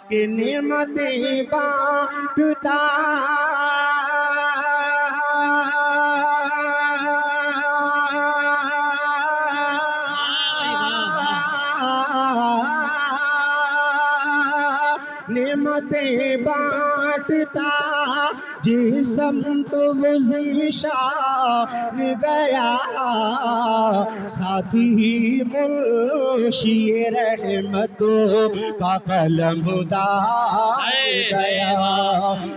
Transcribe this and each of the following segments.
कि नेमतें बांटता नेमतें बांटता जिसम तो वो ज़ीशान गया, साथी मुंशी रहमतों का कलम दान गया,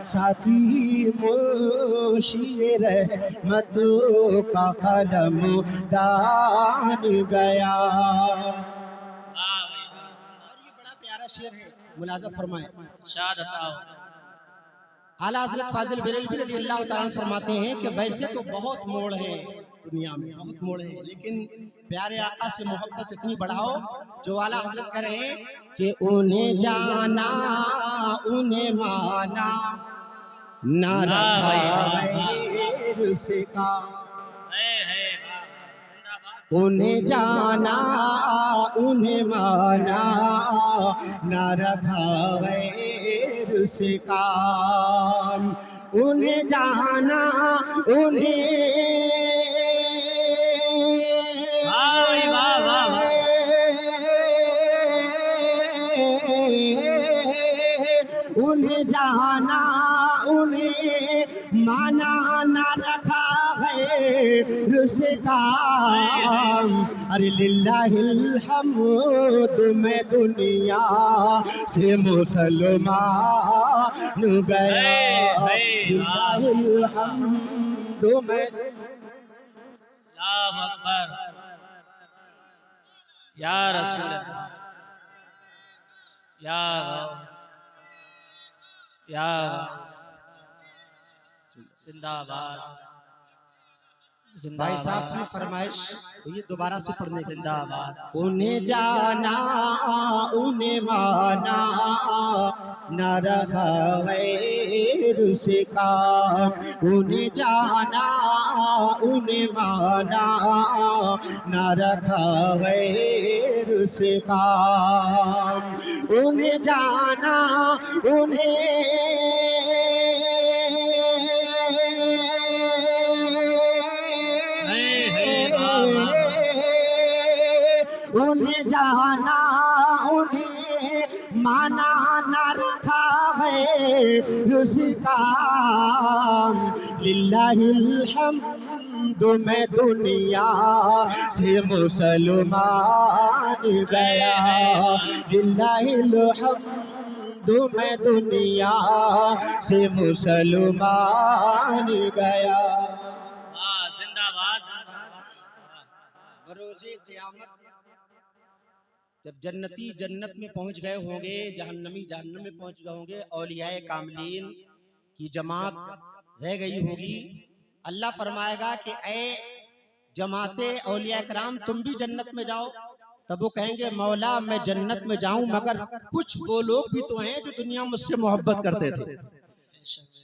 साथी मुंशी रहमतों का कलम दान गया। प्यारा शेर है, मुलाज़ा फरमाए। आला हज़रत फाजिल बरेलवी रज़ियल्लाहु तआला अन्हु फरमाते हैं कि वैसे तो बहुत मोड़ है दुनिया में, बहुत मोड़ है, लेकिन प्यारे आका से मोहब्बत इतनी बढ़ाओ जो आला हज़रत कह रहे हैं कि उन्हें जाना उन्हें माना ना रखा गैर से का, उन्हें जाना उन्हें माना न रखा गैर से काम, उन्हें जाना उन्हें जाना उन्हें माना न रखा है से काम। अरे लिल्लाहिल हम्द मैं दुनिया से मुसलमान गया, लिल्लाहिल हम्द मैं। अल्लाहु अकबर या रसूल अल्लाह या जिंदाबाद। भाई साहब की फरमाइश ये दोबारा से पढ़ने के जिंदाबाद। उन्हें जाना उन्हें माना न रखा गैर से काम, उन्हें जाना उन्हें माना न रखा गैर से काम, उन्हें जाना उन्हें जाना उन्हें माना न रखा है उसी काम। लिल्लाहिल हम्द मैं दुनिया से मुसलमान गया, लिल्लाहिल हम्द मैं दुनिया से मुसलमान गया। बरोज़े क़यामत जब जन्नती जन्नत में पहुंच गए होंगे, जहन्नमी जहन्नम में पहुंच गए होंगे, औलियाए कामिलीन की जमात रह गई होगी, अल्लाह फरमाएगा कि ऐ जमाते औलिया कराम तुम भी जन्नत में जाओ। तब वो कहेंगे मौला मैं जन्नत में जाऊं मगर कुछ वो लोग भी तो हैं जो दुनिया में मुझसे मोहब्बत करते थे,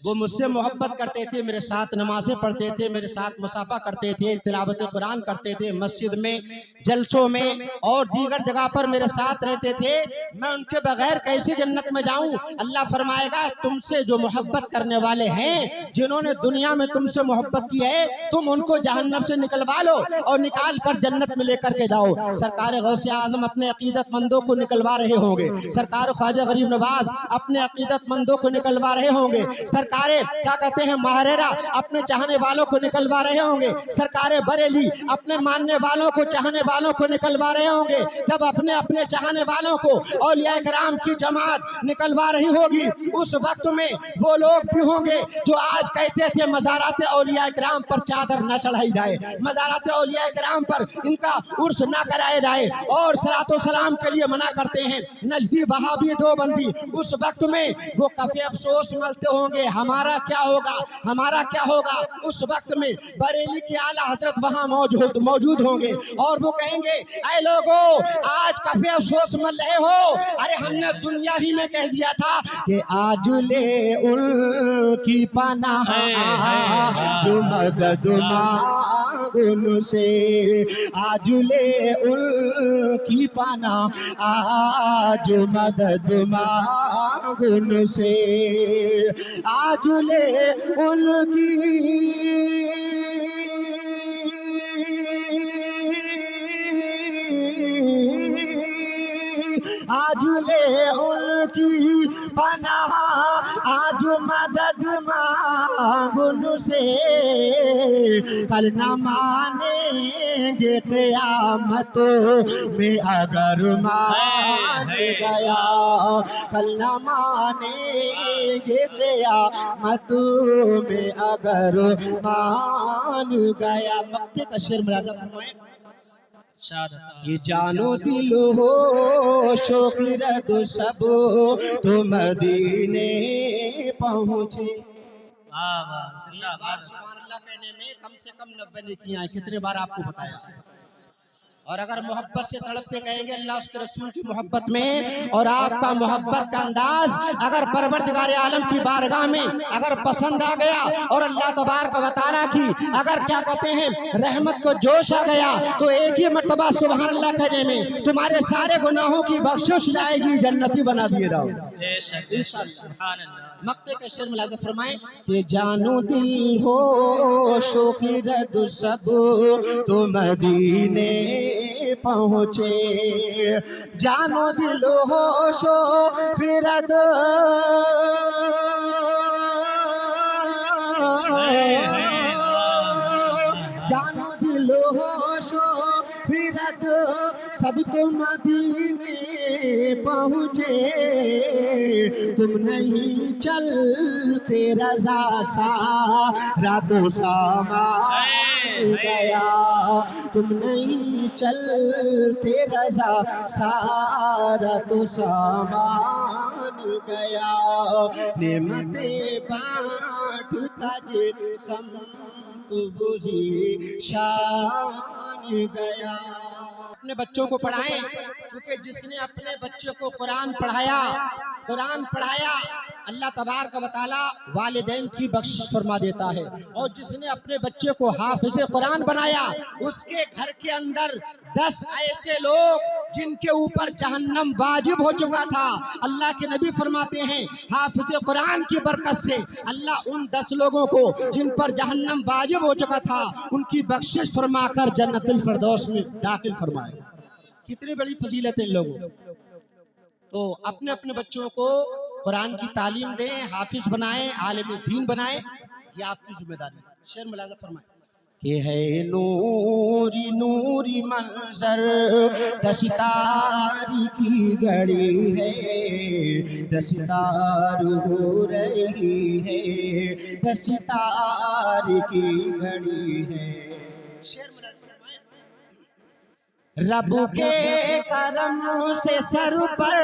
वो मुझसे मोहब्बत करते थे, मेरे साथ नमाज़ें पढ़ते थे, मेरे साथ मुसाफा करते थे, तिलावत कुरान करते थे, मस्जिद में जलसों में और दीगर जगह पर मेरे साथ रहते थे, मैं उनके बगैर कैसे जन्नत में जाऊं। अल्लाह फरमाएगा तुमसे जो मोहब्बत करने वाले हैं, जिन्होंने दुनिया में तुमसे मोहब्बत की है, तुम उनको जहन्नम से निकलवा लो और निकाल कर जन्नत में लेकर के जाओ। सरकार गौसे आजम अपने अकीदतमंदों को निकलवा रहे होंगे, सरकार ख्वाजा गरीब नवाज अपने अकीदतमंदों को निकलवा रहे होंगे, सरकारें क्या कहते हैं महारेरा अपने चाहने वालों को निकलवा रहे होंगे, सरकारें बरेली अपने मानने वालों को चाहने वालों को निकलवा रहे होंगे। जब अपने अपने चाहने वालों को औलिया कराम की जमात निकलवा रही होगी, उस वक्त में वो लोग भी होंगे जो आज कहते थे मज़ारात औलिया कराम पर चादर न चढ़ाई जाए, मज़ारात औलिया कराम पर इनका उर्स न कराया जाए और सलातो सलाम के लिए मना करते हैं नजदी वहाबी देवबंदी। उस वक्त में वो काफी अफसोस मलते होंगे हमारा क्या होगा, हमारा क्या होगा। उस वक्त में बरेली के आला हजरत वहाँ मौजूद होंगे और वो कहेंगे ऐ लोगों आज काफी अफसोस मल रहे हो, अरे हमने दुनिया ही में कह दिया था कि आज ले उनकी पनाह जो मदद मांग गुन से, आज ले उनकी पना, आज मदद मांगुन से, आज ले उनकी आज ले उनकी पनाह, आज मदद मांगुन से, कल न मानेंगे क़यामत में अगर मान गया, कल न मानेंगे क़यामत में अगर मान गया। मक्के का शेर मुलाज़ा फरमाएं। ये जानो दिल हो शोखिरद सब तो मदीने पहुँचे। सुभान अल्लाह कहने में कम से कम 90 नेकियां, कितने बार आपको बताया। और अगर मोहब्बत से तड़प के कहेंगे अल्लाह उसके रसूल की मोहब्बत में, और आपका मोहब्बत का अंदाज अगर परवरदिगार आलम की बारगाह में अगर पसंद आ गया, और अल्लाह तबारक व तआला की अगर क्या कहते हैं रहमत को जोश आ गया, तो एक ही मर्तबा सुभान अल्लाह कहने में तुम्हारे सारे गुनाहों की बख्शिश जाएगी, जन्नती बना दिए जाओ। मक्के के शेर मुलाज़ा फरमाएं कि जानो दिल हो शोखिरद सब तो मदीने पहुँचे, जानो दिल हो शोखिरद जानो दिल हो शोखिरद सब तो मदीने पहुँचे, तुम नहीं चलते रज़ा सा रातों सामान गया, तुम नहीं चलते रज़ा सारा तो सामान गया, नेमतें बांटता जे समत बुझी शान गया। अपने बच्चों को पढ़ाएं, क्योंकि जिसने अपने बच्चे को कुरान पढ़ाया अल्लाह तबारक व तआला वालिदैन की बख्शिश फरमा देता है, और जिसने अपने बच्चे को हाफिज कुरान बनाया उसके घर के अंदर 10 ऐसे लोग जिनके ऊपर जहन्नम वाजिब हो चुका था, अल्लाह के नबी फरमाते हैं हाफिज कुरान की बरकत से अल्लाह उन 10 लोगों को जिन पर जहन्नम वाजिब हो चुका था उनकी बख्शिश फरमाकर जन्नतुल फिरदौस में दाखिल फरमाएगा। कितनी बड़ी फजीलत है इन लोगों। तो अपने अपने बच्चों को कुरान की तालीम दें, हाफिज बनाएं, आलिम दीन बनाएं, ये आपकी जिम्मेदारी है। शेर मुलाज़ा फरमाएं कि है नूरी नूरी मंजर दसितारी की घड़ी है, दसितार हो रही है, दसितार की घड़ी है। शेर रब के करम से सर पर,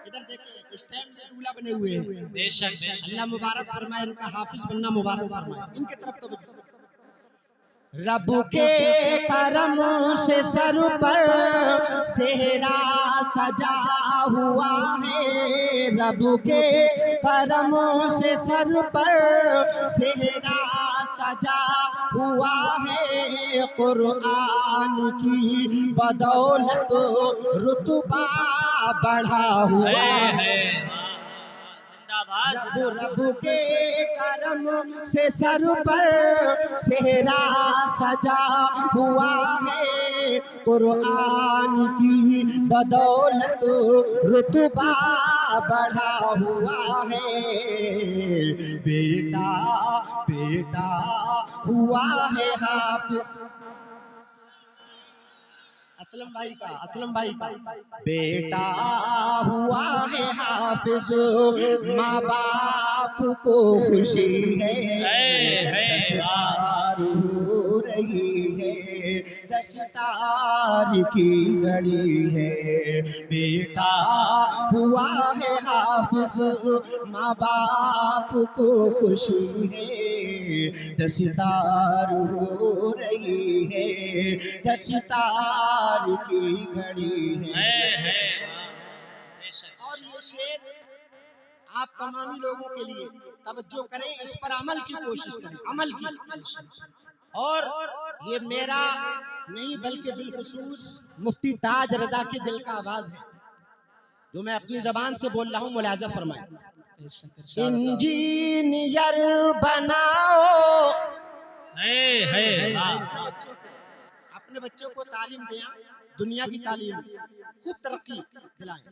इधर देखिए स्टैंड में दूल्हा बने हुए हैं, बेशक अल्लाह मुबारक फरमाए, इनका हाफिज बनना मुबारक फरमाए, इनके तरफ तो रब के करम से सर पर सेहरा सजा हुआ है, रब के करम से सर पर सेहरा सजा हुआ है, कुरान की बदौलत रुतबा बढ़ा हुआ है। रब के करम से सर पर सेहरा सजा हुआ है, कुरान की बदौलत रुतबा बढ़ा हुआ है, बेटा बेटा हुआ है हाफिज असलम भाई का बेटा हुआ है हाफिज, माँ बाप को खुशी है, दस्तार हो रही है, दस्तार की घड़ी है, बेटा हुआ है हाफिज, माँ बाप को खुशी है, दस्तार हो रही है, दस्तार की घड़ी है। और ये शेर आप तमामी लोगों के लिए तवज्जो करें, इस पर अमल की कोशिश करें, अमल की। और ये मेरा नहीं बल्कि बिलखुसूस मुफ्ती ताज रजा के दिल का आवाज है जो मैं अपनी जबान से बोल रहा हूँ। मुलाजा फरमाए। इंजीनियर बनाओ अपने बच्चों को तालीम दें, दुनिया की तालीम खूब तरक्की दिलाएं।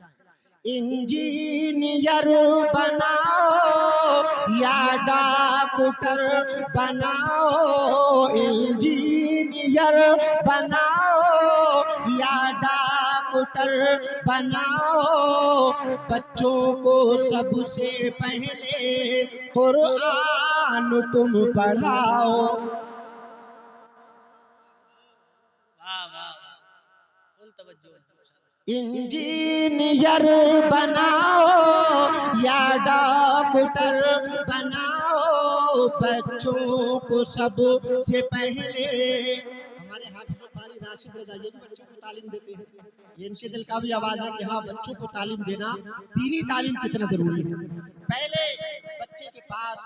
इंजीनियर बनाओ या डॉक्टर बनाओ, इंजीनियर बनाओ या डॉक्टर बनाओ, बच्चों को सबसे पहले कुरान तुम पढ़ाओ। इंजीनियर बनाओ या डॉक्टर बनाओ, बच्चों को सबसे पहले। हमारे हाफिज़ क़ारी राशिद रज़ा ये भी बच्चों को तालीम देते हैं। ये इनके दिल का भी आवाज़ है कि हाँ, बच्चों को तालीम देना, दीनी तालीम कितना ज़रूरी है। पहले बच्चे के पास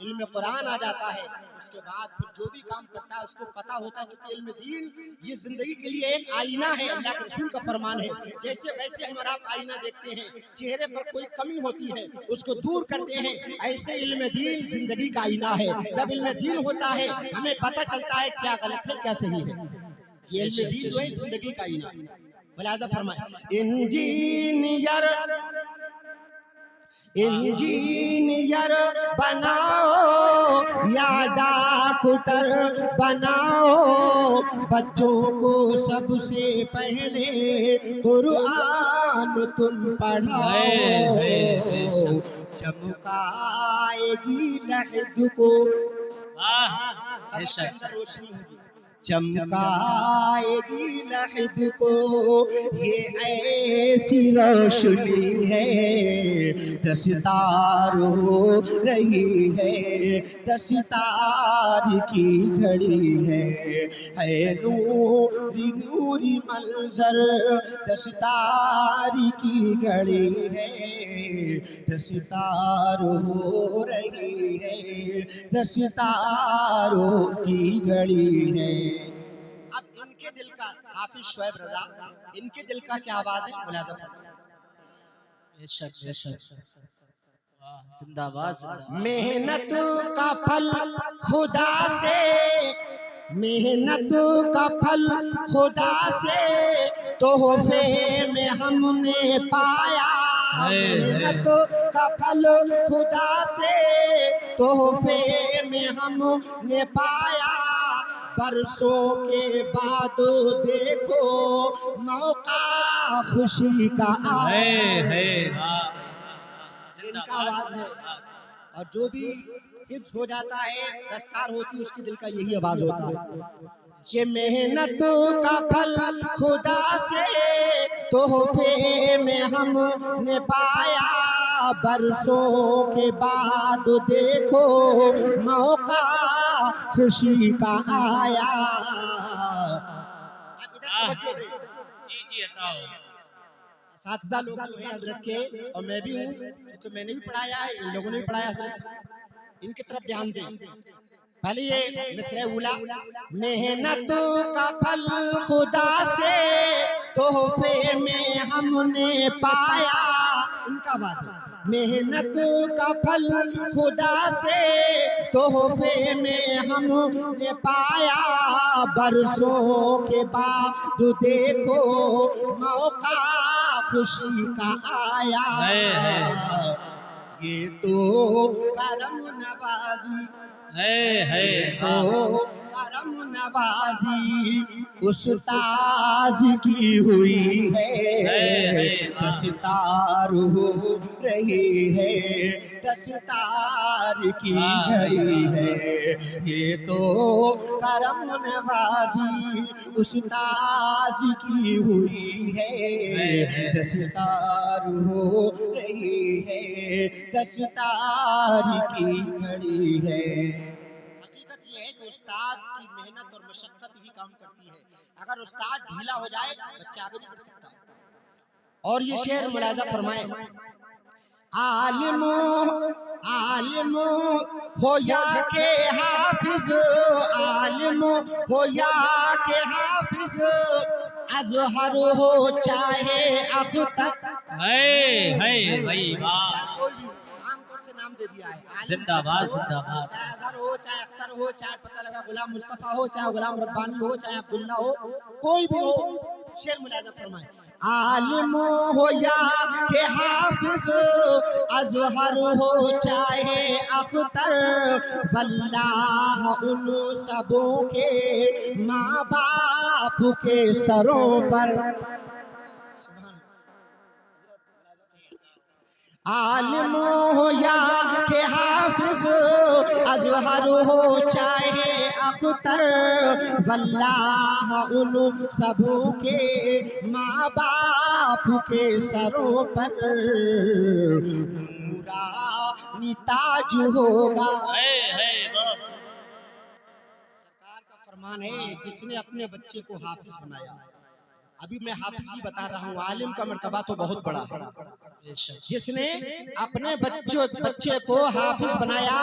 इल्म कुरान आ जाता है, उसके बाद फिर जो भी काम करता है उसको पता होता है, क्योंकि इल्म दीन ये जिंदगी के लिए एक आईना है। अल्लाह के रसूल का फरमान है, जैसे वैसे हम आप आईना देखते हैं, चेहरे पर कोई कमी होती है उसको दूर करते हैं, ऐसे इल्म दीन जिंदगी का आईना है। जब इल्म दीन होता है हमें पता चलता है क्या गलत है क्या सही है। ये इल्म दीन जो है जिंदगी का आईना है। मुलाज़ा फरमाए। इंजीनियर बनाओ या डॉक्टर बनाओ, बच्चों को सबसे पहले कुरान तुम पढ़ाओ। चमकाएगी लहद को, अंदर रोशनी होगी, चमकाएगी लहद को ये ऐसी रोशनी है, दस्तार हो रही है, दस्तार की घड़ी है नूरी नूरी मंजर, दस्तार की घड़ी है, दस्तार हो रही है, दस्तारों की घड़ी है। अब इनके दिल का, हाफिज शुएब रजा, इनके दिल का क्या आवाज है। मुलाज़ा जिंदाबाद। मेहनत का फल खुदा से, मेहनत का फल खुदा से तोहफे में हमने पाया, मेहनत का फल खुदा से तोहफे में हमने पाया, बरसों के बाद देखो मौका खुशी का आया। इनका आवाज है, और जो भी हिफ्ज हो जाता है, दस्तार होती है, उसकी दिल का यही आवाज होता है कि मेहनत का फल खुदा से तोहफे में हमने पाया, बरसों के बाद देखो मौका खुशी का आया। साथीदा लोग जो हैं हजरत के, और मैं भी हूँ क्योंकि मैंने भी पढ़ाया है, इन लोगों ने भी पढ़ाया हजरत, इनकी तरफ ध्यान दें। पहले ये मिसरे उला, मेहनत का फल खुदा से तोहफे में हमने पाया, उनका आवाज है। मेहनत का फल खुदा से तोहफे में हमने पाया, बरसों के बाद देखो मौका खुशी का आया। ये तो करम नवाजी है, तो करम नवाजी उस्ताद की हुई है, दस्तार हो रही है, दस्तार की घड़ी है। ये तो करम नवाजी उस्ताद की हुई है, दस्तार हो रही है, दस्तार की घड़ी है। हकीकत ये है कि उस्ताद की मेहनत और मशक्कत ही काम करती है। अगर उस्ताद ढीला हो जाए बच्चा आगे नहीं बढ़ सकता। और ये शेर मुलाजा फरमाए, आलिमो आलिमो हो या के हाफिज, आलिम हो या के हाफिज, अजहर हो चाहे अख्तर। है भाई वाह। कोई भी आमतौर से नाम दे दिया है, आलिम जिंदाबाद हाफिज हो, जिंदाबाद। चाहे अजहर हो, चाहे अख्तर हो, चाहे पता लगा गुलाम मुस्तफा हो, चाहे गुलाम रब्बानी हो, चाहे अब्दुल्ला हो, कोई भी हो, शेर मुलाजा फरमाए। आलिम हो या के हाफिज, अजहर हो चाहे अख्तर, वल्लाह उन सबों के माँ बाप के सरों पर। आलिम हो या के हाफिज, अजहर हो चाहे अख्तर, वल्लाह उन सबों के माँ बाप के सरों पर नूरानी ताज होगा। है वाह। सरकार का फरमान है, जिसने अपने बच्चे को हाफिज बनाया, अभी मैं हाफिज की बता रहा हूँ, आलिम का मर्तबा तो बहुत बड़ा है। बेशक। जिसने अपने बच्चे को हाफिज बनाया,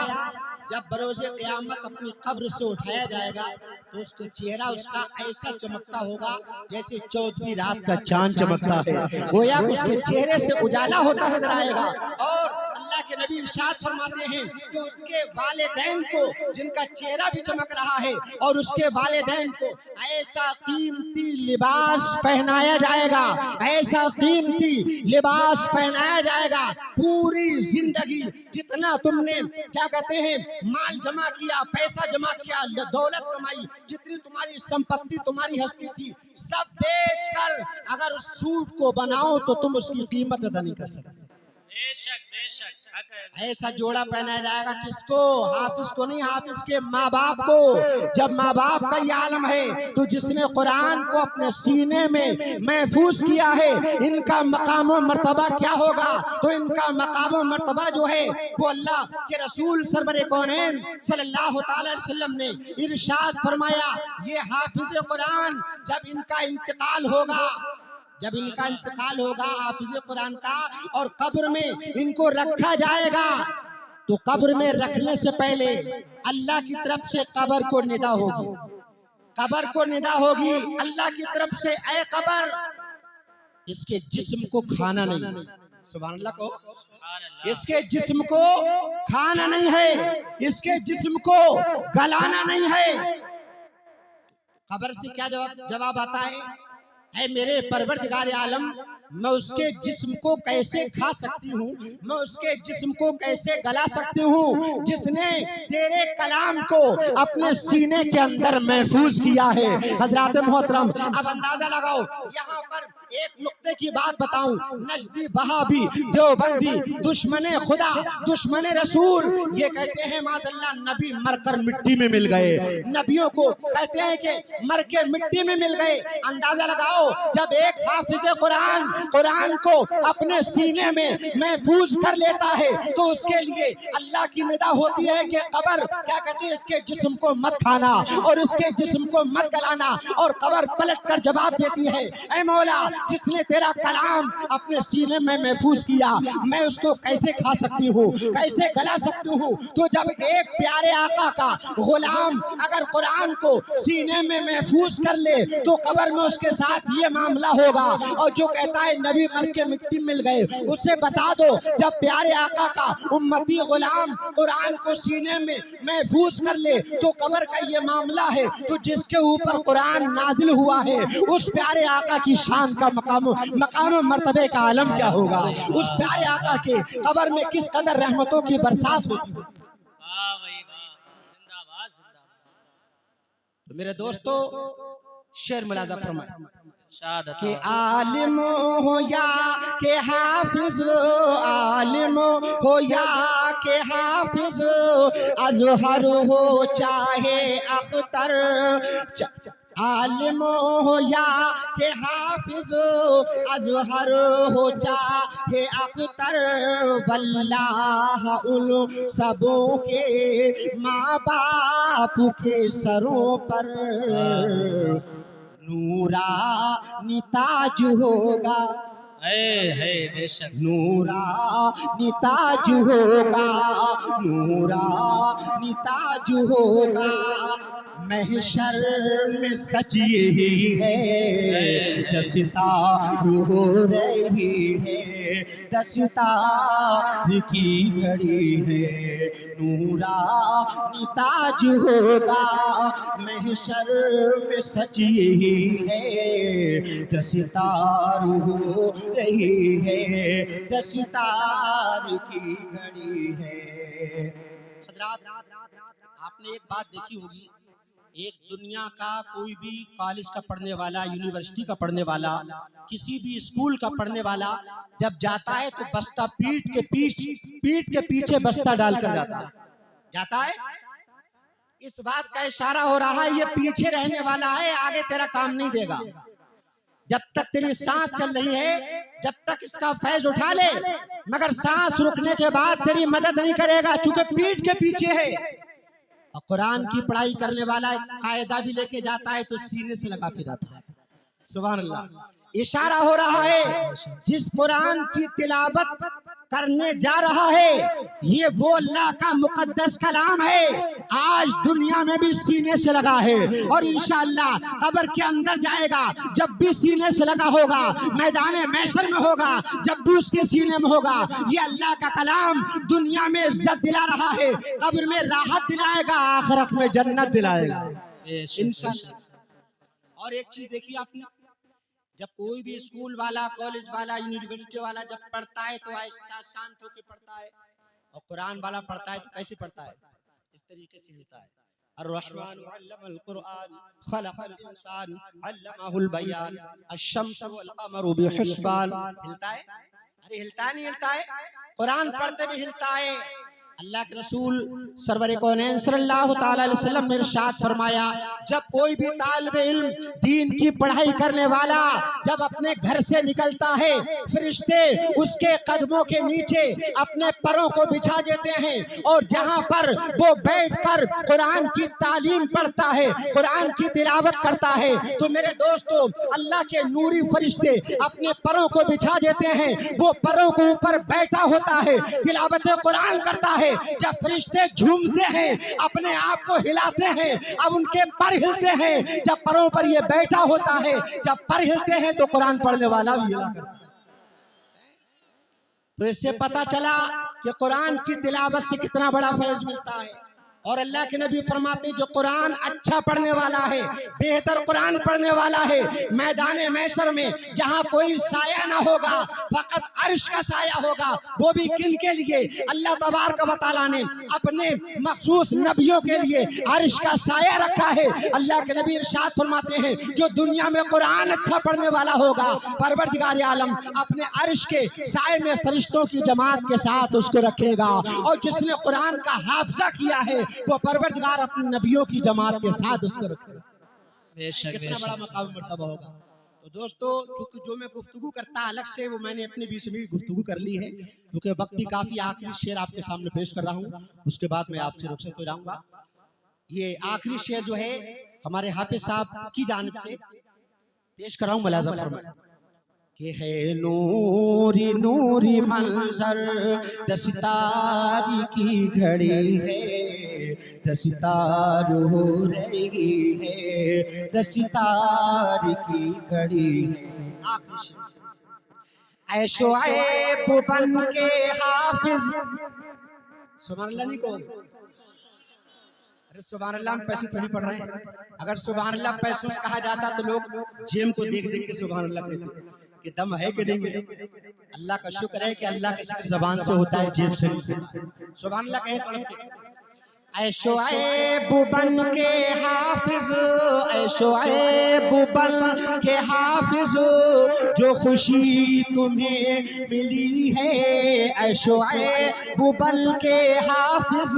जब बरोज़े क़यामत अपनी कब्र से उठाया जाएगा तो उसका चेहरा उसका ऐसा चमकता होगा जैसे 14वीं रात का चांद चमकता है, गोया उसके चेहरे से उजाला होता नजर आएगा। और अल्लाह के नबी इरशाद फरमाते हैं कि उसके वालिदैन को, जिनका चेहरा भी चमक रहा है, और उसके वालिदैन को ऐसा कीमती लिबास पहनाया जाएगा, ऐसा कीमती लिबास पहनाया जाएगा, पूरी जिंदगी जितना तुमने क्या कहते हैं माल जमा किया, पैसा जमा किया, दौलत कमाई, जितनी तुम्हारी संपत्ति, तुम्हारी हस्ती थी, सब बेचकर अगर उस सूट को बनाओ तो तुम उसकी कीमत अदा नहीं कर सकते। बेशक बेशक। ऐसा जोड़ा पहनाया जाएगा, किसको? हाफिज को नहीं, हाफिज के माँ बाप को। जब माँ बाप का ये आलम है तो जिसने कुरान को अपने सीने में महफूज किया है, इनका मकाम व मर्तबा क्या होगा? तो इनका मकाम व मर्तबा जो है वो अल्लाह के रसूल सरवर कौनैन सल्लल्लाहु अलैहि वसल्लम ने इरशाद फरमाया, ये हाफिज कुरान जब इनका इंतकाल होगा, जब इनका इंतकाल होगा हाफिज कुरान का, और कब्र में इनको रखा जाएगा, तो कब्र में रखने से पहले अल्लाह की तरफ से कब्र को निदा होगी, कब्र को निदा होगी अल्लाह की तरफ से, ऐ कब्र इसके जिस्म को खाना नहीं। सुभान अल्लाह को। इसके जिस्म को खाना नहीं है, इसके जिस्म को गलाना नहीं है। कब्र से क्या जवाब आता है? ऐ मेरे परवरदिगार आलम, मैं उसके जिस्म को कैसे खा सकती हूँ, मैं उसके जिस्म को कैसे गला सकती हूँ जिसने तेरे कलाम को अपने सीने के अंदर महफूज किया है। हजरात मोहतरम, अब अंदाजा लगाओ, यहाँ पर एक नुक्ते की बात बताऊं, नजदी वहाबी देवबंदी दुश्मने खुदा दुश्मने रसूल ये कहते हैं मादल्ला नबी मरकर मिट्टी में मिल गए, नबियों को कहते हैं कि मर के मिट्टी में मिल गए। अंदाजा लगाओ, जब एक हाफिज कुरान को अपने सीने में महफूज कर लेता है तो उसके लिए अल्लाह की निदा होती है कि कब्र क्या कहते हैं, इसके जिस्म को मत खाना और इसके जिस्म को मत गलाना, और कब्र पलट कर जवाब देती है, ऐ मौला जिसने तेरा कलाम अपने सीने में महफूज किया, मैं उसको कैसे खा सकती हूँ, कैसे गला सकती हूँ? तो जब एक प्यारे आका का गुलाम अगर कुरान को सीने में महफूज कर ले तो कब्र में उसके साथ ये मामला होगा। और जो कहता है नबी मर के मिट्टी मिल गए, उसे बता दो जब प्यारे आका का उम्मती गुलाम कुरान को सीने में महफूज कर ले तो कब्र का ये मामला है, तो जिसके ऊपर कुरान नाजिल हुआ है उस प्यारे आका की शान का मकाम मर्तबे का आलम क्या होगा? उस प्यारे आका के कब्र में किस कदर रहमतों की बरसात होती है। तो मेरे दोस्तों, शेर मुलाजा फरमाए कि आलिम हो या के हाफिज, आलिम हो या के हाफिज, अजहर हो चाहे अख्तर, आलिम हो या के हाफिज, अजहर हो चाहे अख्तर, वल्लाह उन सबों के माँ बाप के सरों पर नूरानी ताज होगा। है बेशक नूरानी ताज होगा, नूरानी ताज होगा, महशर में सच यही है, दस्तार हो रही है, दस्तार की घड़ी है। नूरानी ताज होगा, महशर में सच यही है, दस्तार हो रही है, दस्तार की घड़ी है। हजरात, आपने एक बात देखी होगी, एक दुनिया का कोई भी कॉलेज का पढ़ने वाला, यूनिवर्सिटी का पढ़ने वाला, किसी भी स्कूल का पढ़ने वाला जब जाता है तो बस्ता पीठ के पीछे बस्ता डालकर जाता है। इस बात का इशारा हो रहा है ये पीछे रहने वाला है, आगे तेरा काम नहीं देगा। जब तक तेरी सांस चल रही है, जब तक इसका फैज उठा ले, मगर सांस रुकने के बाद तेरी मदद नहीं करेगा, चूंकि पीठ के पीछे है। और कुरान की पढ़ाई करने वाला कायदा भी लेके जाता है तो सीने से लगा के जाता है। सुभान अल्लाह। इशारा हो रहा है जिस कुरान की तिलावत करने जा रहा है ये वो अल्लाह का मुकद्दस कलाम है, आज दुनिया में भी सीने से लगा है और इंशाअल्लाह कब्र के अंदर जाएगा जब भी सीने से लगा होगा, मैदान महशर में होगा जब भी उसके सीने में होगा। ये अल्लाह का कलाम दुनिया में इज्जत दिला रहा है, कब्र में राहत दिलाएगा, आखिरत में जन्नत दिलाएगा इंशाअल्लाह। और एक चीज देखिए आपने, जब कोई भी स्कूल वाला, कॉलेज वाला, यूनिवर्सिटी वाला जब पढ़ता है तो आहिस्ता शांत होकर पढ़ता है, और कुरान वाला पढ़ता है तो कैसे पढ़ता है, इस तरीके से होता है। अर्रहमान अल्लमल कुरान खलक़ल इंसान अल्लमहुल बयान अश-शम्सु वल क़मरु बिहुस्बान। हिलता है? अरे हिलता नहीं, हिलता है, कुरान पढ़ते भी हिलता है। अल्लाह के रसूल सरवर कौनैन सल्लल्लाहु तआला अलैहि वसल्लम ने इरशाद फरमाया, जब कोई भी तालिब इल्म दीन की पढ़ाई करने वाला जब अपने घर से निकलता है, फरिश्ते उसके कदमों के नीचे अपने पैरों को बिछा देते हैं और जहां पर वो बैठकर कुरान की तालीम पढ़ता है, कुरान की तिलावत करता है, तो मेरे दोस्तों अल्लाह के नूरी फरिश्ते अपने पैरों को बिछा देते हैं, वो पैरों के ऊपर बैठा होता है, तिलावत कुरान करता है। जब फरिश्ते झूमते हैं, अपने आप को हिलाते हैं, अब उनके पर हिलते हैं। जब परों पर ये बैठा होता है, जब पर हिलते हैं तो कुरान पढ़ने वाला भी हिला करता है। तो इससे पता चला कि कुरान की तिलावत से कितना बड़ा फैज मिलता है। और अल्लाह के नबी फरमाते हैं जो कुरान अच्छा पढ़ने वाला है, बेहतर कुरान पढ़ने वाला है, मैदान महशर में जहाँ कोई साया ना होगा, फकत अर्श का साया होगा। वो भी किन के लिए? अल्लाह तबारक व तआला ने अपने मखसूस नबियों के लिए अर्श का साया रखा है। अल्लाह के नबी इरशाद फरमाते हैं जो दुनिया में कुरान अच्छा पढ़ने वाला होगा, परवरदिगार आलम अपने अर्श के साए में फरिश्तों की जमात के साथ उसको रखेगा। और जिसने कुरान का हाफजा किया है वो परवरदिगार अपने नबियों की जमात के साथ उसको रखेगा। कितना बड़ा मकाम मर्तबा होगा। तो दोस्तों चूंकि जो मैं गुफ्तगू करता अलग से वो मैंने अपने बीच में गुफ्तगू कर ली है, क्योंकि वक्त भी काफी, आखिरी शेर आपके सामने पेश कर रहा हूँ, उसके बाद मैं आपसे रुखसत हो जाऊंगा। ये आखिरी शेर जो है हमारे हाफिज साहब की जानिब से पेश कर रहा हूँ, मुलाज़ा फरमाएं कि है नूरी नूरी मंजर दस्तारी की घड़ी है, दस्तार हो रही है, दस्तार की घड़ी है। आखिरी शेर ऐशो ऐब बन के हाफिज, सुभान अल्लाह नहीं को, अरे सुभान अल्लाह हम पैसे थोड़ी पढ़ रहे हैं। अगर सुभान अल्लाह पैसों से कहा जाता तो लोग जेम को देख देख के सुभान अल्लाह कहते कि दम है कि नहीं है। अल्लाह का शुक्र है कि अल्लाह के जिक्र ज़बान से होता है, जेब से नहीं होता है। सुभान अल्लाह कहें तड़प के। ऐशो ऐब बन के हाफिज, ऐशो ऐब बन के हाफिज जो खुशी तुम्हें मिली है, ऐशो ऐब बन के हाफिज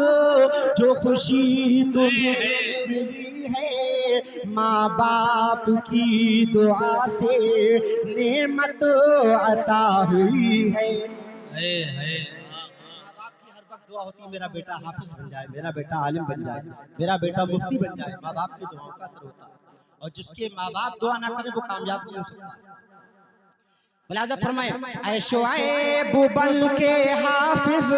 जो खुशी तुम्हें मिली है, माँ बाप की दुआ से नेमत अता हुई है। दुआ होती है मेरा बेटा हाफिज बन जाए, मेरा बेटा आलिम बन जाए, मेरा बेटा मुफ्ती बन जाए। माँ बाप की दुआओं का असर होता है, और जिसके माँ बाप दुआ ना करें वो कामयाब नहीं हो सकता। मुलाज़ा फरमाए, ऐ शुआइब बन के हाफिज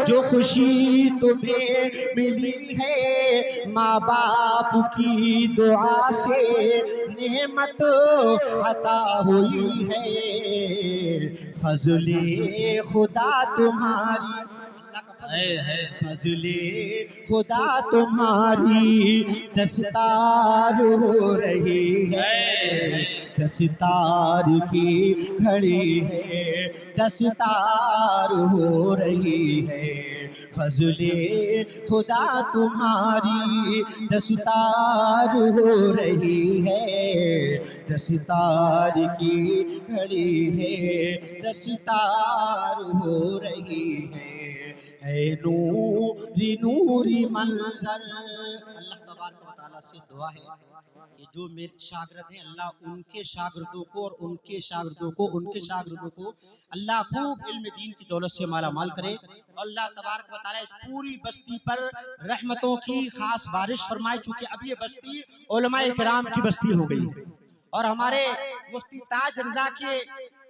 जो खुशी तुम्हें मिली है, माँ बाप की दुआ से नेमत अता हुई है, फज़ले खुदा तुम्हारी, अल्लाह का फज़ल है, फज़ले खुदा तुम्हारी दस्तार हो रही है, दस्तार की घड़ी है, दस्तार हो रही है, फज़ले खुदा तुम्हारी दस्तार हो रही है, दस्तार की घड़ी है, दस्तार हो रही है नूरी नूरी मंजर। अल्लाह तबारक व तआला से दुआ है कि जो मेरे शागिर्द हैं अल्लाह उनके शागिर्दों को और उनके शागिर्दों को अल्लाह खूब इल्म दीन की दौलत से माला माल करे। अल्लाह तबारक व तआला इस पूरी बस्ती पर रहमतों की खास बारिश फरमाए, चूंकि अब ये बस्ती उलमाए किराम की बस्ती हो गई है और हमारे मुफ्ती ताज रज़ा के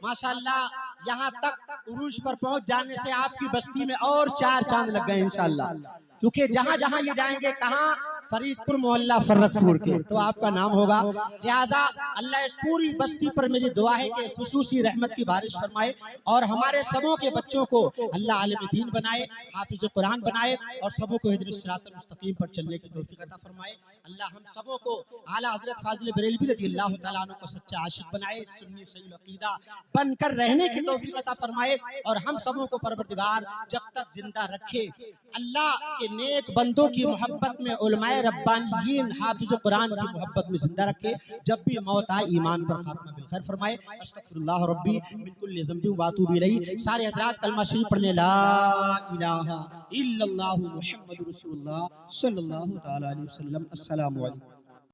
माशाअल्लाह यहाँ तक उरूज पर पहुंच जाने से आपकी बस्ती में और 4 चांद लग गए इंशाअल्लाह, क्योंकि जहाँ जहाँ ये जाएंगे, कहाँ फरीदपुर मोहल्ला फर्रखपुर के, तो आपका नाम होगा। लिहाजा अल्लाह इस पूरी बस्ती पर मेरी दुआ है कि खुसूसी रहमत की बारिश फरमाए और हमारे सबों के बच्चों को अल्लाह आलिम दीन बनाए, हाफिज कुरान बनाए और सबों को हिदायत सिरातुल मुस्तकीम पर चलने की तौफीक अता फरमाए। अल्लाह हम सबों को आला हज़रत फाजिल बरेलवी रज़ियल्लाहु तआला अन्हु को सच्चा आशिक बनाए, सुन्नी सही अकीदा बनकर रहने की तौफीक अता फरमाए और हम सबों को परवरदिगार जब तक जिंदा रखे अल्लाह के नेक बंदों की मोहब्बत में, उलमाए रब्बानियीन हाफिज कुरान की मोहब्बत में जिंदा रखे। जब भी मौत आए ईमान पर खात्मा बिल खैर फरमाए। अस्तगफिरुल्लाह रब्बी मिन कुल्लि ज़ंबिन व अतूबु इलैहि। सारे हज़रात कलमा शरीफ पढ़ लें, ला इलाहा इल्लल्लाहु मुहम्मदुर रसूलुल्लाह सल्लल्लाहु तआला अलैहि वसल्लम। अस्सलामु अलैकुम।